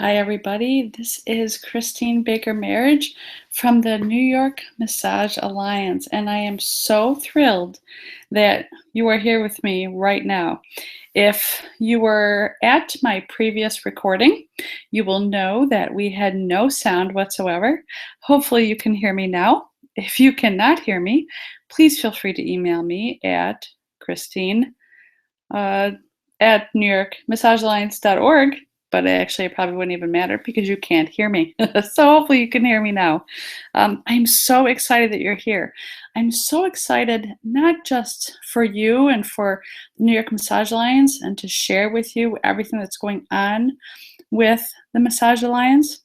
Hi, everybody. This is Christine Baker Marriage from the New York Massage Alliance, and I am so thrilled that you are here with me right now. If you were at my previous recording, you will know that we had no sound whatsoever. Hopefully, you can hear me now. If you cannot hear me, please feel free to email me at Christine uh, at NewYorkMassageAlliance.org, but actually it probably wouldn't even matter because you can't hear me. So hopefully you can hear me now. I'm so excited that you're here. I'm so excited not just for you and for the New York Massage Alliance and to share with you everything that's going on with the Massage Alliance,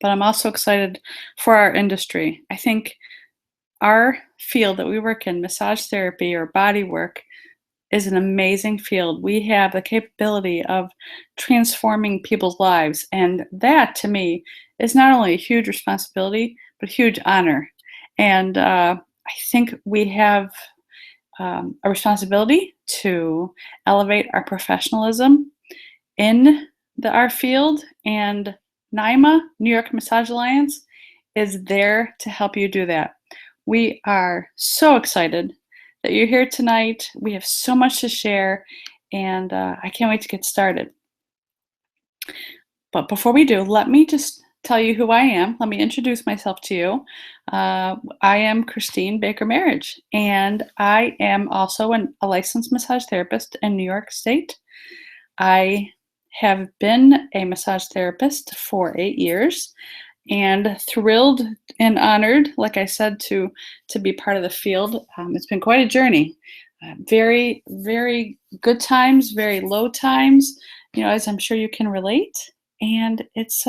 but I'm also excited for our industry. I think our field that we work in, massage therapy or body work, is an amazing field. We have the capability of transforming people's lives, and that to me is not only a huge responsibility, but a huge honor. And I think we have a responsibility to elevate our professionalism in our field, and NYMA, New York Massage Alliance, is there to help you do that. We are so excited that you're here tonight. We have so much to share, and I can't wait to get started. But before we do, let me just tell you who I am. Let me introduce myself to you. I am Christine Baker Marriage, and I am also a licensed massage therapist in New York State. I have been a massage therapist for 8 years and thrilled and honored, like I said, to be part of the field. It's been quite a journey. Very, very good times, very low times, as I'm sure you can relate. And it's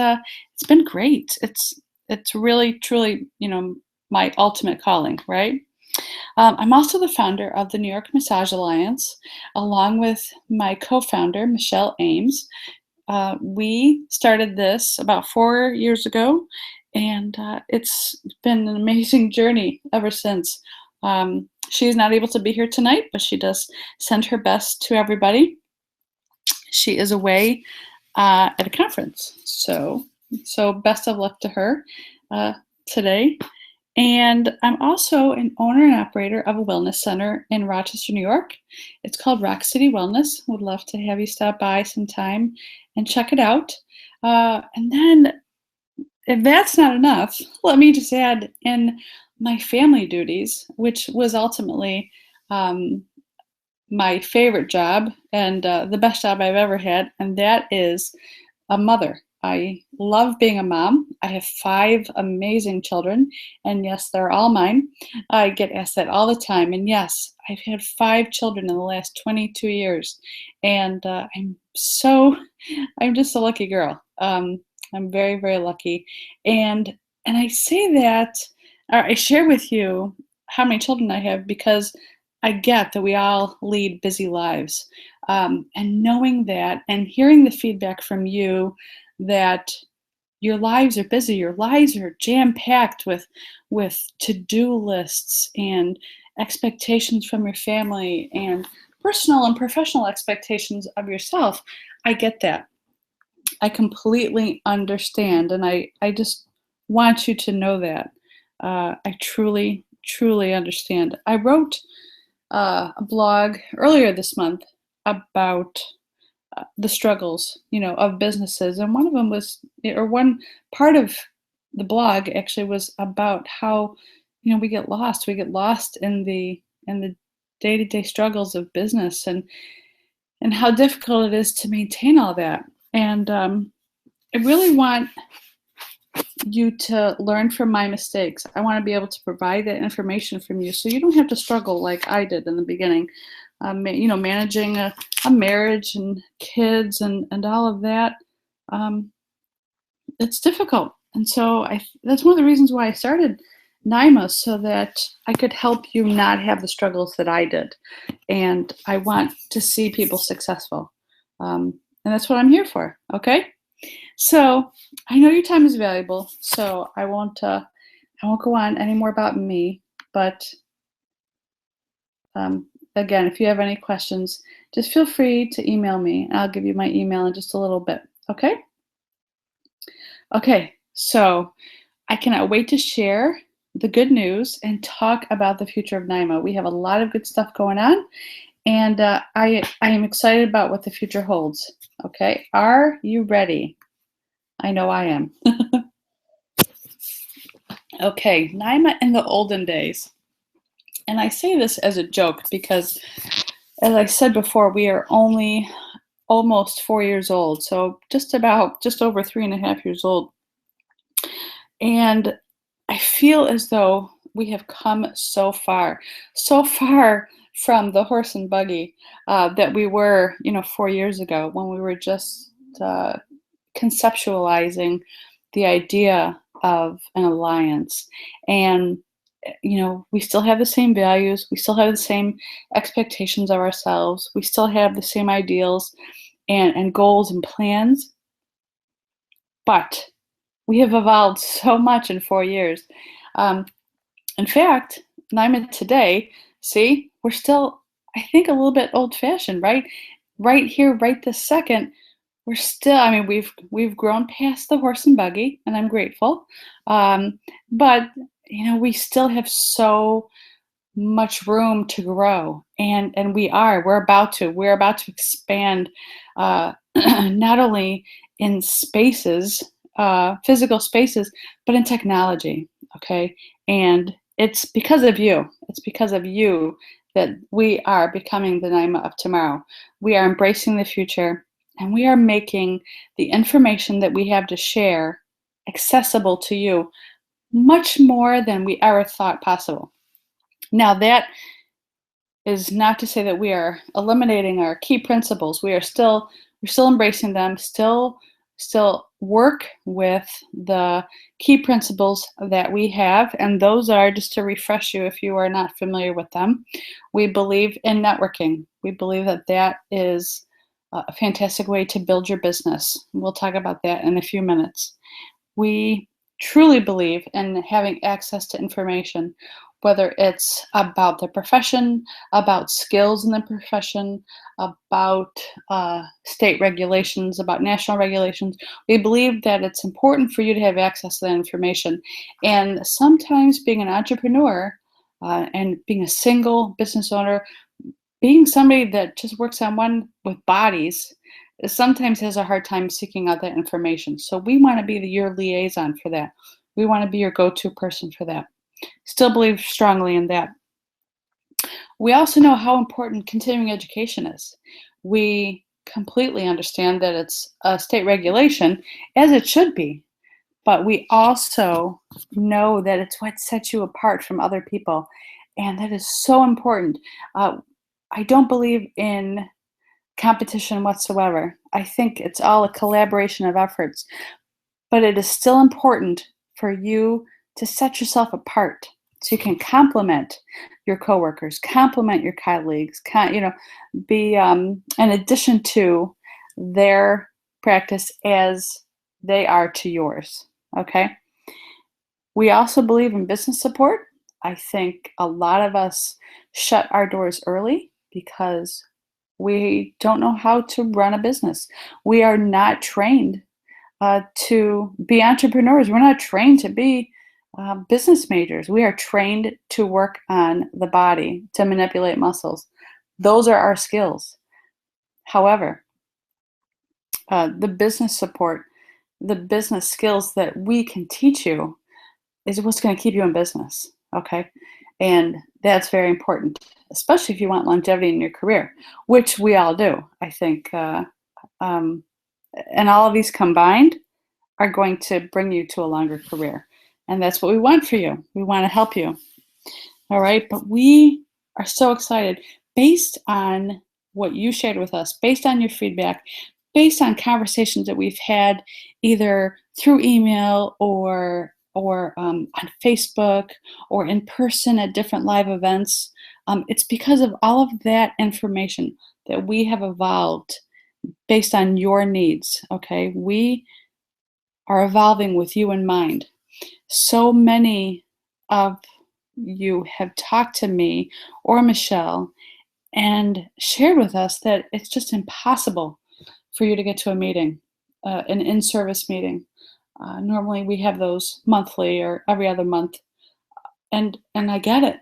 been great. It's really, truly, my ultimate calling, right? I'm also the founder of the New York Massage Alliance, along with my co-founder, Michelle Ames. We started this about 4 years ago, and it's been an amazing journey ever since. She's not able to be here tonight, but she does send her best to everybody. She is away at a conference, so best of luck to her today. And I'm also an owner and operator of a wellness center in Rochester, New York. It's called Rock City Wellness. Would love to have you stop by sometime and check it out. And then, if that's not enough, let me just add in my family duties, which was ultimately um, my favorite job and the best job I've ever had, and that is a mother. I love being a mom. I have 5 amazing children, and yes, they're all mine. I get asked that all the time, and yes, I've had 5 children in the last 22 years, and I'm just a lucky girl. I'm very, very lucky, and I say that, or I share with you how many children I have because I get that we all lead busy lives. And knowing that and hearing the feedback from you that your lives are busy, your lives are jam-packed with to-do lists and expectations from your family and personal and professional expectations of yourself. I get that. I completely understand, and I just want you to know that. I truly, truly understand. I wrote a blog earlier this month about the struggles, of businesses, and one of them was, or one part of the blog actually was about how, we get lost. We get lost in the day-to-day struggles of business and how difficult it is to maintain all that. And I really want you to learn from my mistakes. I want to be able to provide that information from you so you don't have to struggle like I did in the beginning. Managing a marriage and kids and all of that. Um, it's difficult. And so that's one of the reasons why I started NYMA, so that I could help you not have the struggles that I did. And I want to see people successful. And that's what I'm here for. Okay. So I know your time is valuable, so I won't go on any more about me. But again, if you have any questions, just feel free to email me. I'll give you my email in just a little bit. Okay? Okay, so I cannot wait to share the good news and talk about the future of NYMA. We have a lot of good stuff going on, and I am excited about what the future holds. Okay, are you ready? I know I am. Okay, NYMA in the olden days. And I say this as a joke because, as I said before, we are only almost 4 years old. So just over 3.5 years old. And I feel as though we have come so far from the horse and buggy that we were, 4 years ago when we were just uh, conceptualizing the idea of an alliance. And, we still have the same values, we still have the same expectations of ourselves, we still have the same ideals and goals and plans, but we have evolved so much in 4 years. Um, in fact, NYMA today, see, we're still, I think, a little bit old fashioned, right? Right here, right this second, we're still, I mean, we've grown past the horse and buggy, and I'm grateful. But we still have so much room to grow, and we're about to expand, not only in spaces, physical spaces, but in technology. Okay, and it's because of you that we are becoming the NYMA of tomorrow. We are embracing the future, and we are making the information that we have to share accessible to you much more than we ever thought possible. Now, that is not to say that we are eliminating our key principles. We're still embracing them, still work with the key principles that we have, and those are, just to refresh you if you are not familiar with them, we believe in networking. We believe that that is a fantastic way to build your business. We'll talk about that in a few minutes. We truly believe in having access to information, whether it's about the profession, about skills in the profession, about state regulations, about national regulations. We believe that it's important for you to have access to that information. And sometimes being an entrepreneur and being a single business owner, being somebody that just works on one with bodies, sometimes has a hard time seeking out that information. So we want to be your liaison for that. We want to be your go-to person for that. Still believe strongly in that. We also know how important continuing education is. We completely understand that it's a state regulation, as it should be, but we also know that it's what sets you apart from other people, and that is so important. I don't believe in competition whatsoever. I think it's all a collaboration of efforts, but it is still important for you to set yourself apart so you can complement your coworkers, complement your colleagues, be an addition to their practice as they are to yours. Okay. We also believe in business support. I think a lot of us shut our doors early because we don't know how to run a business. We are not trained to be entrepreneurs. We're not trained to be business majors. We are trained to work on the body, to manipulate muscles. Those are our skills. However, the business support, the business skills that we can teach you is what's going to keep you in business. Okay. And that's very important, especially if you want longevity in your career, which we all do, I think. Um, and all of these combined are going to bring you to a longer career. And that's what we want for you. We want to help you. All right. But we are so excited based on what you shared with us, based on your feedback, based on conversations that we've had either through email or on Facebook or in person at different live events. It's because of all of that information that we have evolved based on your needs. Okay. We are evolving with you in mind. So many of you have talked to me or Michelle and shared with us that it's just impossible for you to get to a meeting, an in-service meeting. Normally we have those monthly or every other month, and I get it.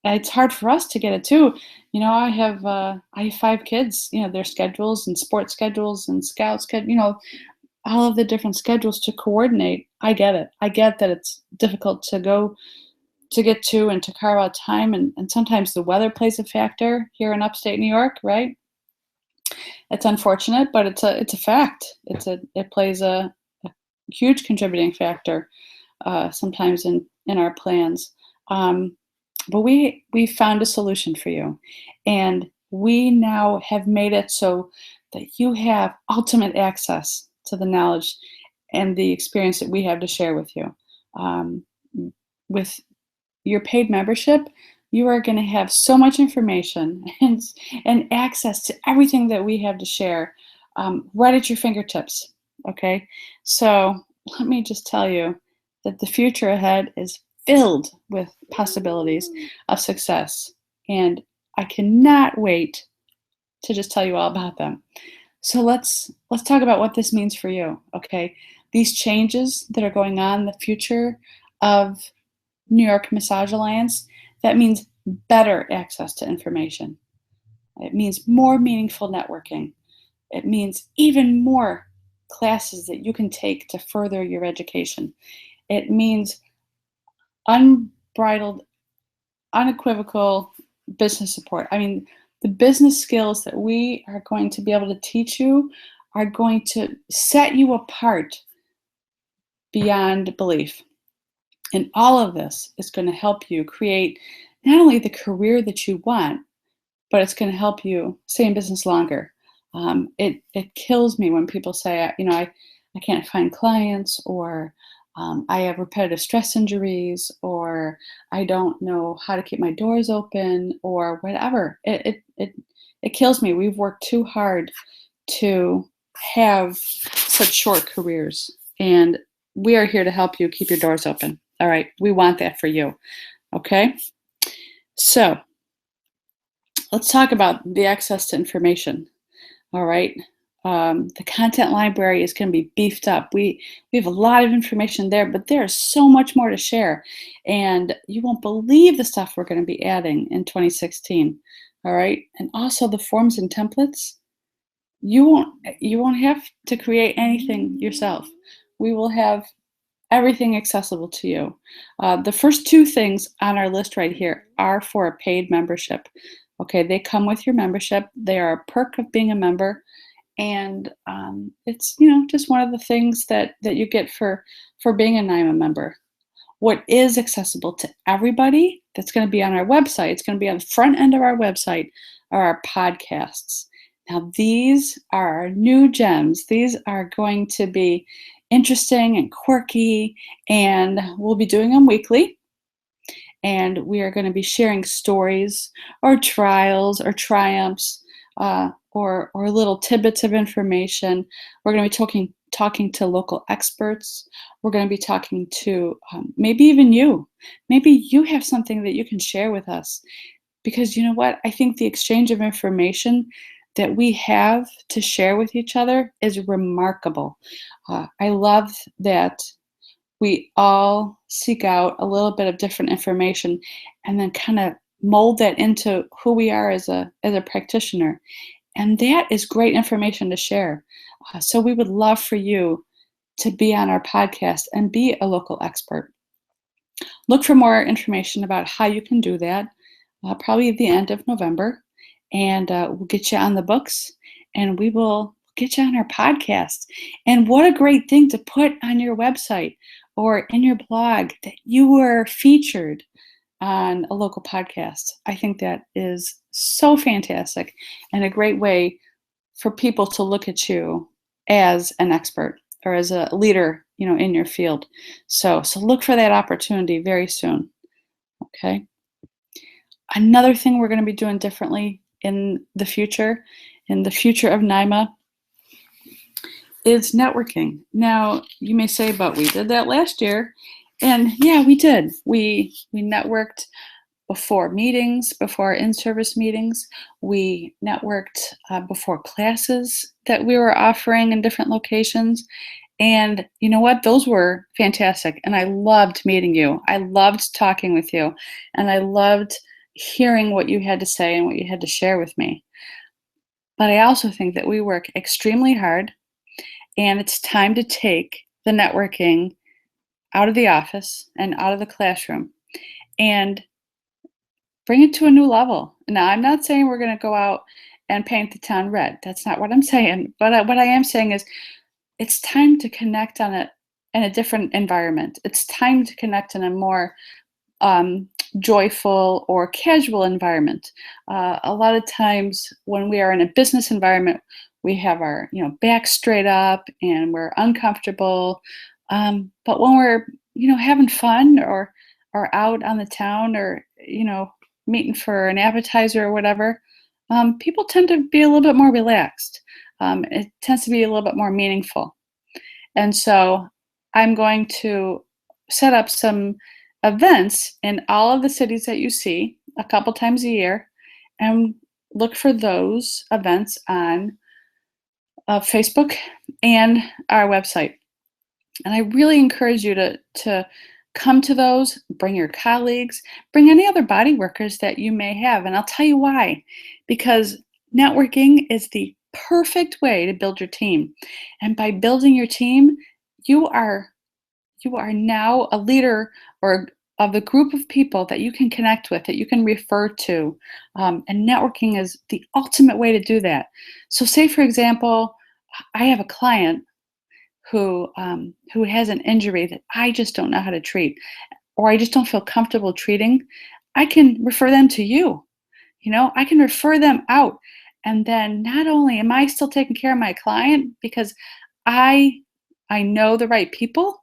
It's hard for us to get it too. I have 5 kids, their schedules and sports schedules and scout schedule, all of the different schedules to coordinate. I get it. I get that it's difficult to get to and to carve out time, and sometimes the weather plays a factor here in upstate New York, right? It's unfortunate, but it's a fact. It plays a huge contributing factor sometimes in our plans. Um, but we found a solution for you, and we now have made it so that you have ultimate access to the knowledge and the experience that we have to share with you. Um, with your paid membership, you are going to have so much information and access to everything that we have to share right at your fingertips. Okay, so let me just tell you that the future ahead is filled with possibilities of success, and I cannot wait to just tell you all about them. So let's talk about what this means for you. Okay, these changes that are going on, the future of New York Massage Alliance, that means better access to information. It means more meaningful networking. It means even more classes that you can take to further your education. It means unbridled, unequivocal business support. I mean, the business skills that we are going to be able to teach you are going to set you apart beyond belief. And all of this is going to help you create not only the career that you want, but it's going to help you stay in business longer. It kills me when people say, I can't find clients, or I have repetitive stress injuries, or I don't know how to keep my doors open, or whatever. It kills me. We've worked too hard to have such short careers, and we are here to help you keep your doors open. All right, we want that for you. Okay, so let's talk about the access to information. All right. The content library is going to be beefed up. We have a lot of information there, but there's so much more to share, and you won't believe the stuff we're going to be adding in 2016. All right, and also the forms and templates. You won't have to create anything yourself. We will have everything accessible to you. The first 2 things on our list right here are for a paid membership. Okay, they come with your membership. They are a perk of being a member, and it's just one of the things that you get for being a NYMA member. What is accessible to everybody that's going to be on our website, it's going to be on the front end of our website, are our podcasts. Now, these are our new gems. These are going to be interesting and quirky, and we'll be doing them weekly. And we are going to be sharing stories or trials or triumphs, or little tidbits of information. We're going to be talking to local experts. We're going to be talking to maybe even you. Maybe you have something that you can share with us, because you know what? I think the exchange of information that we have to share with each other is remarkable. I love that we all seek out a little bit of different information and then kind of mold that into who we are as a practitioner. And that is great information to share. So we would love for you to be on our podcast and be a local expert. Look for more information about how you can do that, probably at the end of November. And we'll get you on the books, and we will get you on our podcast. And what a great thing to put on your website or in your blog that you were featured on a local podcast. I think that is so fantastic and a great way for people to look at you as an expert or as a leader, in your field. So look for that opportunity very soon. Okay. Another thing we're going to be doing differently in the future of NYMA, is networking. Now, you may say, but we did that last year. And yeah, we did. We networked before meetings, before in-service meetings. We networked before classes that we were offering in different locations. And you know what? Those were fantastic. And I loved meeting you. I loved talking with you. And I loved hearing what you had to say and what you had to share with me. But I also think that we work extremely hard, and it's time to take the networking out of the office and out of the classroom and bring it to a new level. Now, I'm not saying we're going to go out and paint the town red. That's not what I'm saying. But what I am saying is it's time to connect on it in a different environment. It's time to connect in a more um, joyful or casual environment. A lot of times when we are in a business environment, we have our back straight up and we're uncomfortable. But when we're having fun or out on the town or meeting for an appetizer or whatever, people tend to be a little bit more relaxed. It tends to be a little bit more meaningful. And so I'm going to set up some events in all of the cities that you see a couple times a year and look for those events on Facebook and our website. And I really encourage you to come to those, bring your colleagues, bring any other body workers that you may have. And I'll tell you why. Because networking is the perfect way to build your team. And by building your team, you are you are now a leader or of a group of people that you can connect with, that you can refer to. And networking is the ultimate way to do that. So, say for example, I have a client who has an injury that I just don't know how to treat, or I just don't feel comfortable treating. I can refer them to you. I can refer them out, and then not only am I still taking care of my client because I I know the right people,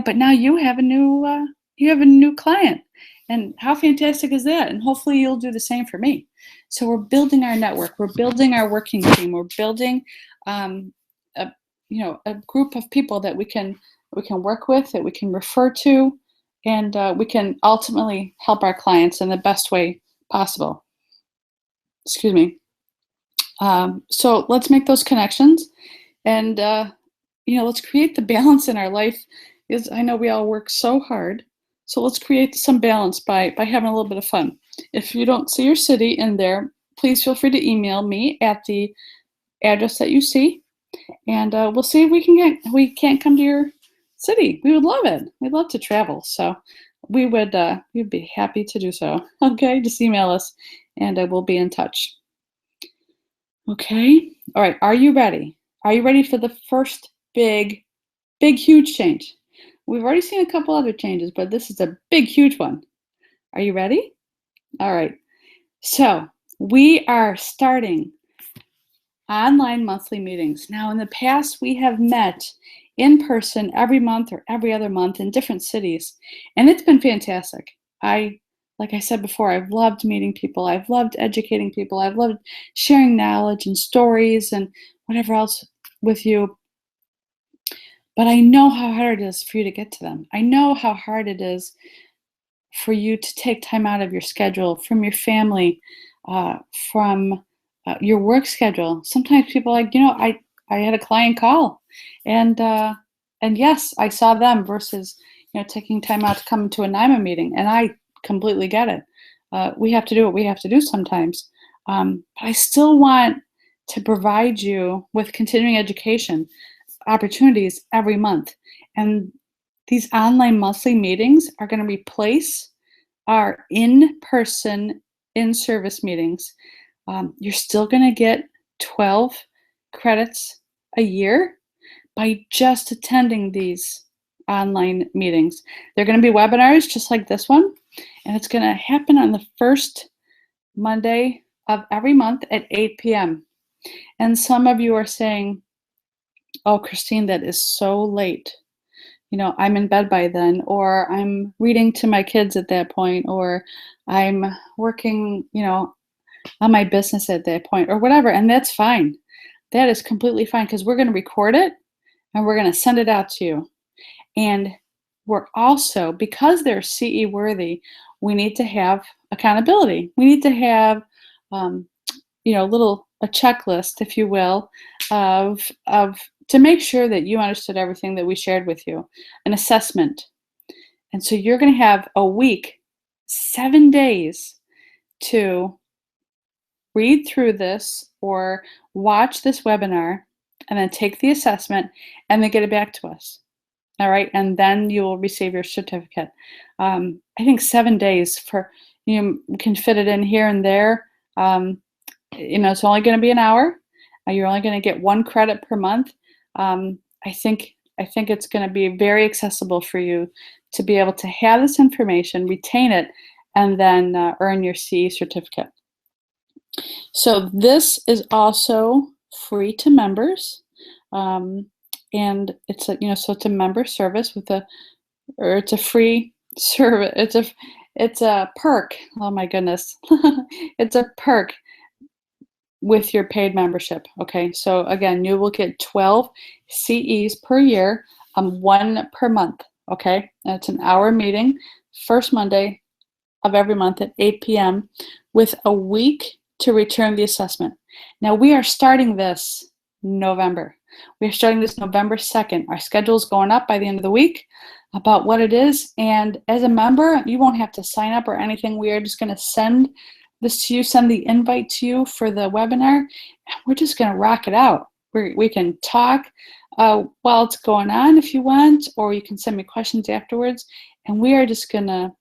but now you have a new client, and how fantastic is that? And hopefully you'll do the same for me. So we're building our network, we're building our working team, we're building um, a a group of people that we can work with, that we can refer to, and we can ultimately help our clients in the best way possible. Excuse me. So let's make those connections, and let's create the balance in our life. Is I know we all work so hard, so let's create some balance by having a little bit of fun. If you don't see your city in there, please feel free to email me at the address that you see, and we'll see if we can't come to your city. We would love it. We'd love to travel, so we'd be happy to do so. Okay, just email us, and we'll be in touch. Okay. All right. Are you ready? Are you ready for the first big, huge change? We've already seen a couple other changes, but this is a big, huge one. Are you ready? All right. So we are starting online monthly meetings. Now, in the past, we have met in person every month or every other month in different cities, and it's been fantastic. Like I said before, I've loved meeting people. I've loved educating people. I've loved sharing knowledge and stories and whatever else with you. But I know how hard it is for you to get to them. I know how hard it is for you to take time out of your schedule, from your family, from your work schedule. Sometimes people are like, I had a client call, and and yes, I saw them versus taking time out to come to a NYMA meeting, and I completely get it. We have to do what we have to do sometimes, but I still want to provide you with continuing education opportunities every month, and these online monthly meetings are going to replace our in-person, in-service meetings. You're still going to get 12 credits a year by just attending these online meetings. They're going to be webinars just like this one, and it's going to happen on the first Monday of every month at 8 p.m. And some of you are saying, "Oh, Christine, that is so late. I'm in bed by then, or I'm reading to my kids at that point, or I'm working, on my business at that point, or whatever." And that's fine. That is completely fine because we're going to record it and we're going to send it out to you. And we're also, because they're CE worthy, we need to have accountability. We need to have, um, a checklist, if you will, of to make sure that you understood everything that we shared with you, an assessment. And so you're going to have a week, 7 days to read through this or watch this webinar and then take the assessment and then get it back to us. All right. And then you will receive your certificate. I think 7 days for, you can fit it in here and there. It's only going to be an hour. You're only going to get 1 credit per month. I think it's going to be very accessible for you to be able to have this information, retain it, and then earn your CE certificate. So this is also free to members, and it's a member service it's a free service. It's a perk. Oh my goodness, it's a perk with your paid membership. Okay, so again, you will get 12 CEs per year, 1 per month. Okay, that's an hour meeting, first Monday of every month at 8 p.m. with a week to return the assessment. Now we are starting this November. We're starting this November 2nd. Our schedule is going up by the end of the week about what it is. And as a member, you won't have to sign up or anything. We are just going to send this to you, send the invite to you for the webinar, and we're just going to rock it out. We can talk while it's going on if you want, or you can send me questions afterwards, and we are just going to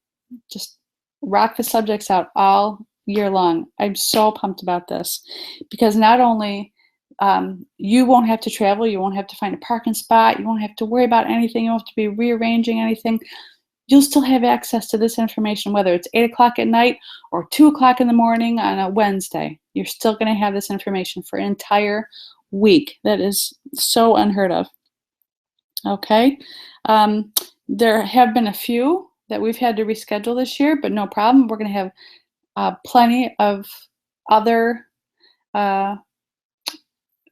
rock the subjects out all year long. I'm so pumped about this because not only you won't have to travel, you won't have to find a parking spot, you won't have to worry about anything, you won't have to be rearranging anything. You'll still have access to this information, whether it's 8 o'clock at night or 2 o'clock in the morning on a Wednesday. You're still going to have this information for an entire week. That is so unheard of. Okay. There have been a few that we've had to reschedule this year, but no problem. We're going to have plenty of other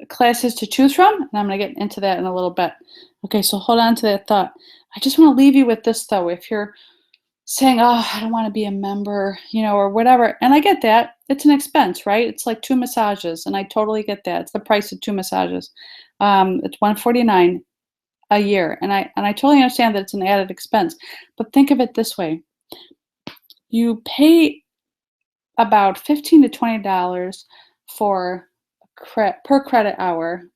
classes to choose from, and I'm going to get into that in a little bit. Okay, so hold on to that thought. I just want to leave you with this, though. If you're saying, oh, I don't want to be a member, or whatever, and I get that. It's an expense, right? It's like 2 massages, and I totally get that. It's the price of 2 massages. It's $149 a year, and I totally understand that it's an added expense. But think of it this way: you pay about $15 to $20 for per credit hour,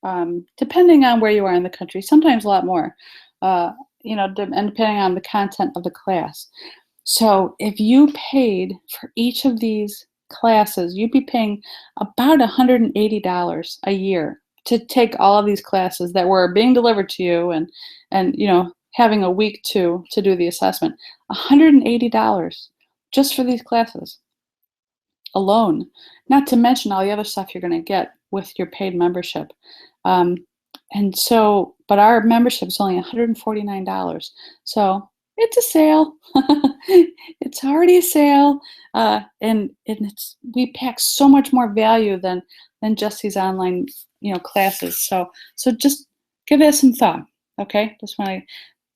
depending on where you are in the country. Sometimes a lot more, and depending on the content of the class. So if you paid for each of these classes, you'd be paying about $180 a year to take all of these classes that were being delivered to you, and having a week to do the assessment. $180 just for these classes alone, not to mention all the other stuff you're going to get with your paid membership. But our membership is only $149. So it's a sale. It's already a sale. And we pack so much more value than just these online, classes. So just give that some thought. Okay. Just want to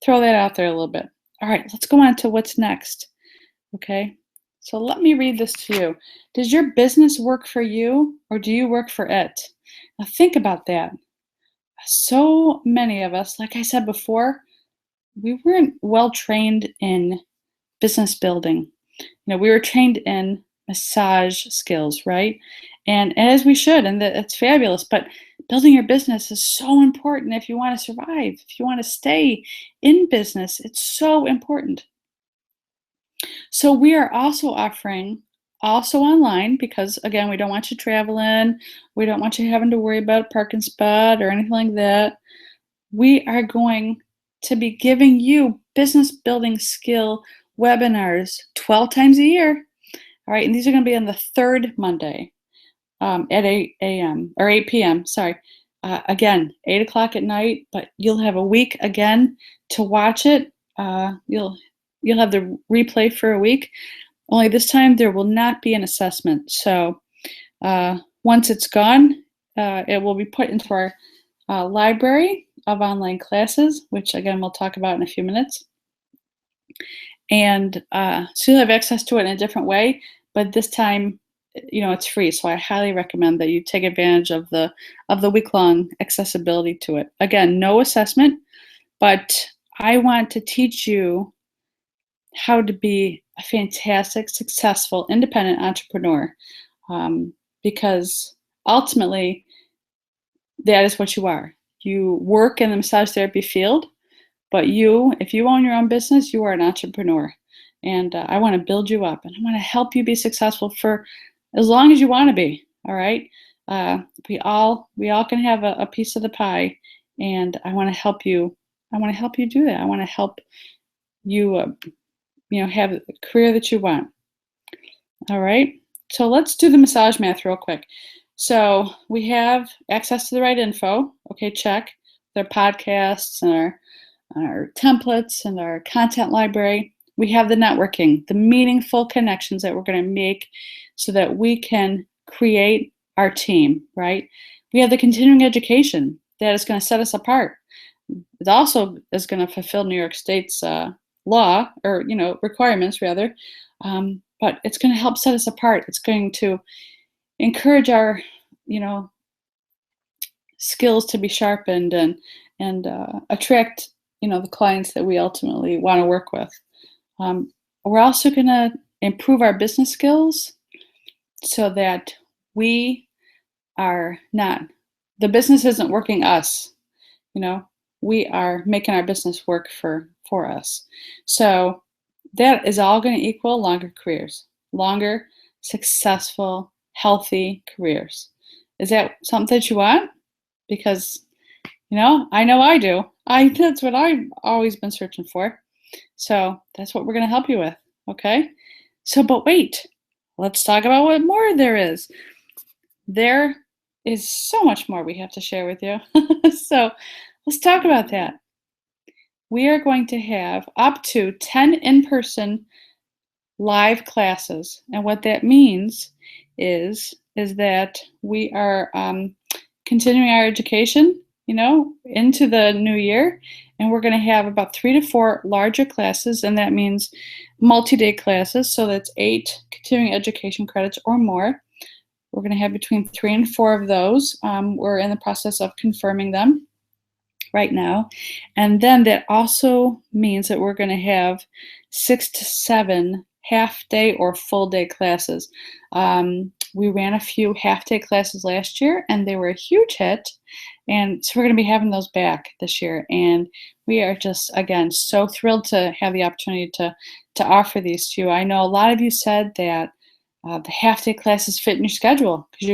throw that out there a little bit. All right, let's go on to what's next. Okay. So let me read this to you. Does your business work for you, or do you work for it? Now think about that. So many of us, like I said before, we weren't well trained in business building. We were trained in massage skills, right? And as we should, and it's fabulous. But building your business is so important if you want to survive, if you want to stay in business. It's so important. So we are also offering online, because again, we don't want you traveling. We don't want you having to worry about a parking spot or anything like that. We are going to be giving you business building skill webinars 12 times a year. All right, and these are going to be on the 3rd Monday at 8 a.m. or 8 p.m. Sorry. Again, 8 o'clock at night, but you'll have a week again to watch it. You'll have the replay for a week. Only this time there will not be an assessment. So once it's gone, it will be put into our library of online classes, which again we'll talk about in a few minutes. And so you'll have access to it in a different way, but this time it's free. So I highly recommend that you take advantage of the week-long accessibility to it. Again, no assessment, but I want to teach you how to be a fantastic, successful, independent entrepreneur, um, because ultimately that is what you are. You work in the massage therapy field, but if you own your own business, you are an entrepreneur. And I want to build you up and I want to help you be successful for as long as you want to be. All right. We all can have a piece of the pie, and I want to help you. I want to help you do that. I want to help you, have the career that you want. All right. So let's do the massage math real quick. So we have access to the right info. Okay, check. Their podcasts and our templates and our content library. We have the networking, the meaningful connections that we're going to make so that we can create our team, right? We have the continuing education that is going to set us apart. It also is going to fulfill New York State's law, or requirements rather, but it's going to help set us apart. It's going to encourage our skills to be sharpened and attract the clients that we ultimately want to work with. We're also going to improve our business skills so that we are not, the business isn't working us, we are making our business work for us. So that is all going to equal longer careers, longer, successful, healthy careers. Is that something that you want? Because, I know I do. That's what I've always been searching for. So that's what we're going to help you with. Okay. So, but wait, let's talk about what more there is. There is so much more we have to share with you. So let's talk about that. We are going to have up to 10 in-person live classes. And what that means is that we are continuing our education, into the new year. And we're going to have about 3 to 4 larger classes. And that means multi-day classes. So that's 8 continuing education credits or more. We're going to have between 3 and 4 of those. We're in the process of confirming them right now. And then that also means that we're going to have 6 to 7 half-day or full-day classes. We ran a few half-day classes last year, and they were a huge hit. And so we're going to be having those back this year. And we are just, again, so thrilled to have the opportunity to offer these to you. I know a lot of you said that the half-day classes fit in your schedule because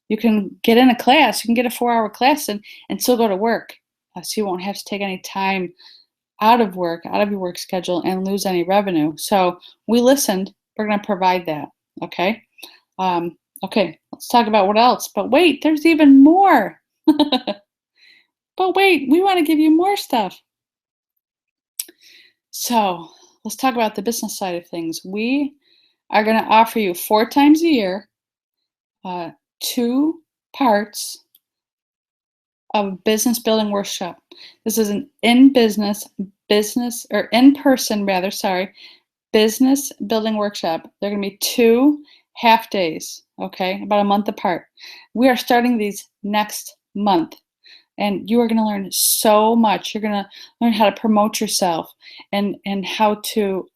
you can get in a class, you can get a 4-hour class and still go to work. So you won't have to take any time out of your work schedule and lose any revenue. So we listened. We're going to provide that. Okay. Okay. Let's talk about what else. But wait, there's even more. But wait, we want to give you more stuff. So let's talk about the business side of things. We are going to offer you 4 times a year, 2 parts of business building workshop. This is an in-person business building workshop. They're going to be 2 half days, okay, about a month apart. We are starting these next month, and you are going to learn so much. You're going to learn how to promote yourself and how to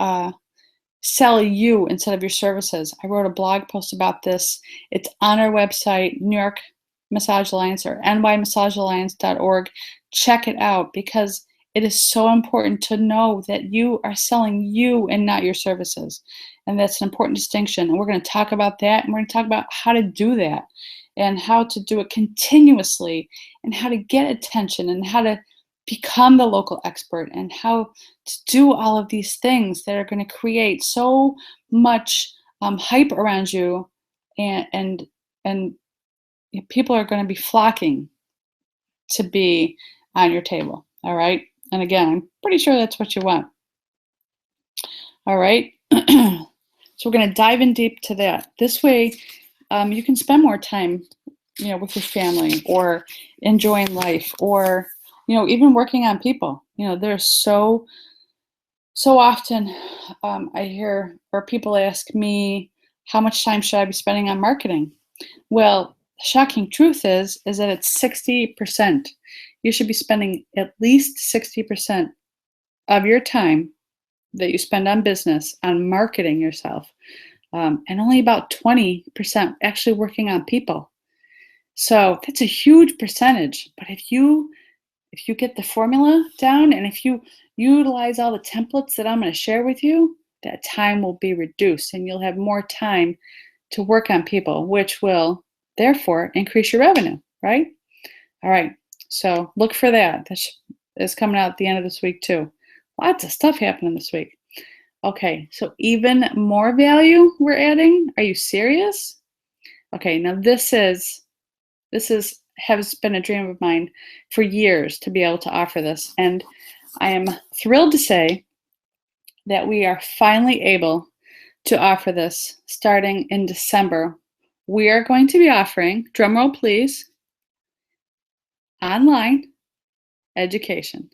sell you instead of your services. I wrote a blog post about this. It's on our website, New York Massage Alliance or nymassagealliance.org. Check it out because it is so important to know that you are selling you and not your services. And that's an important distinction. And we're going to talk about that. And we're going to talk about how to do that and how to do it continuously and how to get attention and how to become the local expert and how to do all of these things that are going to create so much hype around you, and people are going to be flocking to be on your table. All right. And again, I'm pretty sure that's what you want. All right. So we're going to dive in deep to that. This way, you can spend more time, with your family or enjoying life or, even working on people. There's so often I hear or people ask me, How much time should I be spending on marketing? Well, the shocking truth is that it's 60%. You should be spending at least 60% of your time that you spend on business on marketing yourself, and only about 20% actually working on people. So that's a huge percentage. But if you get the formula down and if you utilize all the templates that I'm going to share with you, that time will be reduced and you'll have more time to work on people, which will therefore increase your revenue, right? All right. So look for that. That is coming out at the end of this week too. Lots of stuff happening this week. Okay, so even more value we're adding. Are you serious? Okay, now this is has been a dream of mine for years to be able to offer this, and I am thrilled to say that we are finally able to offer this starting in December. We are going to be offering, drumroll please, online education.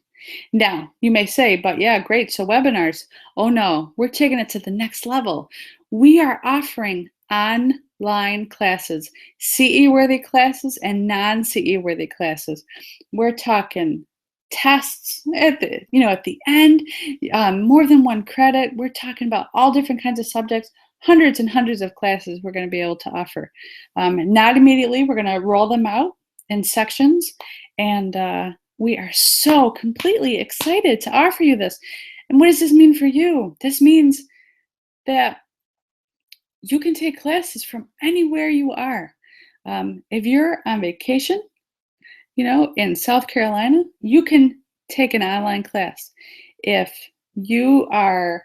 Now, you may say, but yeah, great, so webinars. Oh no, we're taking it to the next level. We are offering online classes, CE worthy classes and non CE worthy classes. We're talking tests at the end, more than one credit. We're talking about all different kinds of subjects, hundreds and hundreds of classes we're going to be able to offer. Not immediately, we're going to roll them out in sections, and we are so completely excited to offer you this. And what does this mean for you? This means that you can take classes from anywhere you are. If you're on vacation, in South Carolina, you can take an online class. If you are,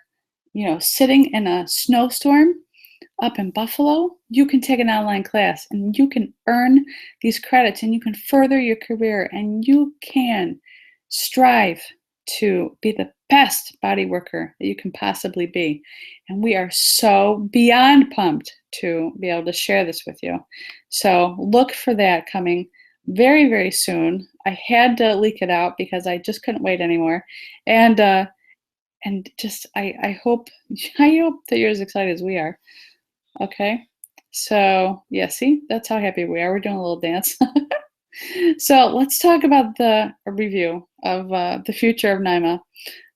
sitting in a snowstorm up in Buffalo, you can take an online class and you can earn these credits and you can further your career and you can strive to be the best body worker that you can possibly be. And we are so beyond pumped to be able to share this with you. So look for that coming very, very soon. I had to leak it out because I just couldn't wait anymore. And just I hope that you're as excited as we are. Okay. So yeah, see, that's how happy we are. We're doing a little dance. So let's talk about a review of the future of NYMA.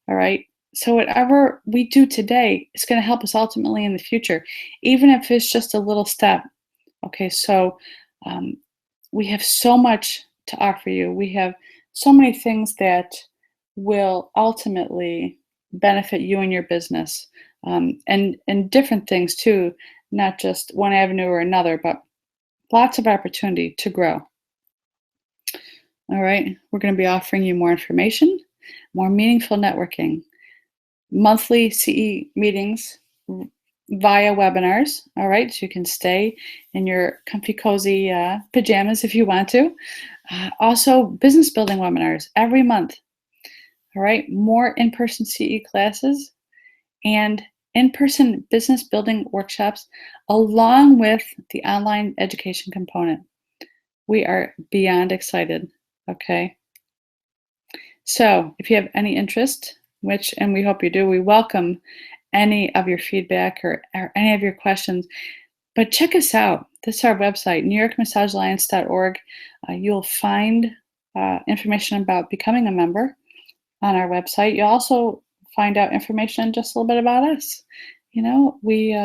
All right. So whatever we do today is going to help us ultimately in the future, even if it's just a little step. Okay. So we have so much to offer you. We have so many things that will ultimately benefit you and your business, and different things too, not just one avenue or another, but lots of opportunity to grow. All right, we're going to be offering you more information, more meaningful networking, monthly CE meetings via webinars. All right, so you can stay in your comfy, cozy pajamas if you want to. Also, business building webinars every month. All right, more in-person CE classes and in-person business building workshops, along with the online education component. We are beyond excited. Okay. So if you have any interest, and we hope you do, we welcome any of your feedback or any of your questions. But check us out. This is our website, NewYorkMassageAlliance.org. You'll find information about becoming a member on our website. You'll also find out information just a little bit about us. We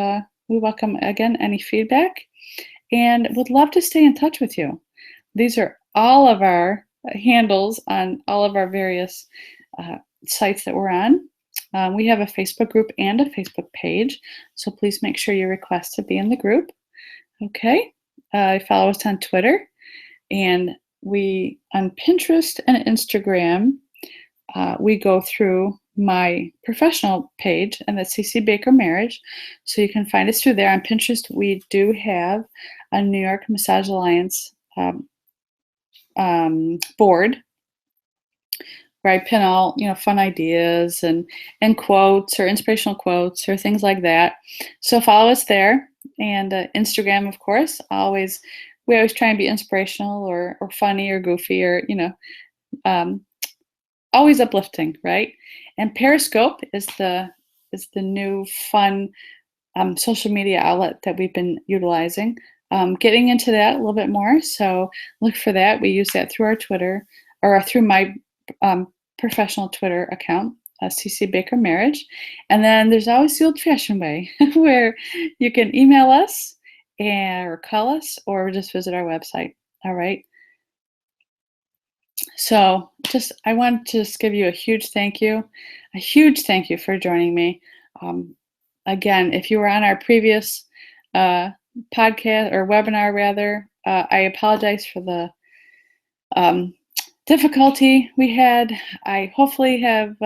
welcome, again, any feedback and would love to stay in touch with you. These are all of our handles on all of our various sites that we're on. We have a Facebook group and a Facebook page, so please make sure you request to be in the group. Okay, follow us on Twitter, and we on Pinterest and Instagram. We go through my professional page, and that's CC Baker Marriage, so you can find us through there. On Pinterest, we do have a New York Massage Alliance board where I pin all fun ideas and quotes or inspirational quotes or things like that. So follow us there, and Instagram, of course. We always try and be inspirational or funny or goofy or always uplifting, right? And Periscope is the new fun social media outlet that we've been utilizing. Getting into that a little bit more, so look for that. We use that through our Twitter or through my um, professional Twitter account, CC Baker Marriage. And then there's always the old-fashioned way, where you can email us or call us or just visit our website. All right. So just I want to just give you a huge thank you for joining me. Um, Again, if you were on our previous uh, podcast or webinar, rather, I apologize for the um, difficulty we had. I hopefully have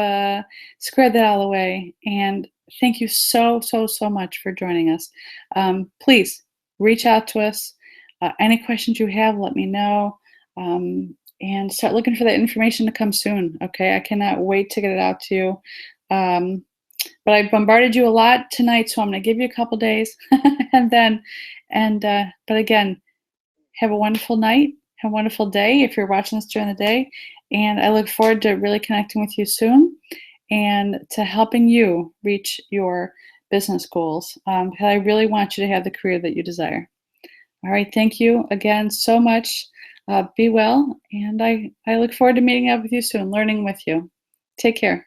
squared that all away. And thank you so, so, so much for joining us. Please reach out to us. Any questions you have, let me know. And start looking for that information to come soon. Okay, I cannot wait to get it out to you. But I bombarded you a lot tonight, so I'm going to give you a couple days, and then, but again, have a wonderful night, have a wonderful day if you're watching this during the day, and I look forward to really connecting with you soon, and to helping you reach your business goals. Because I really want you to have the career that you desire. All right, thank you again so much. Be well, and I look forward to meeting up with you soon, learning with you. Take care.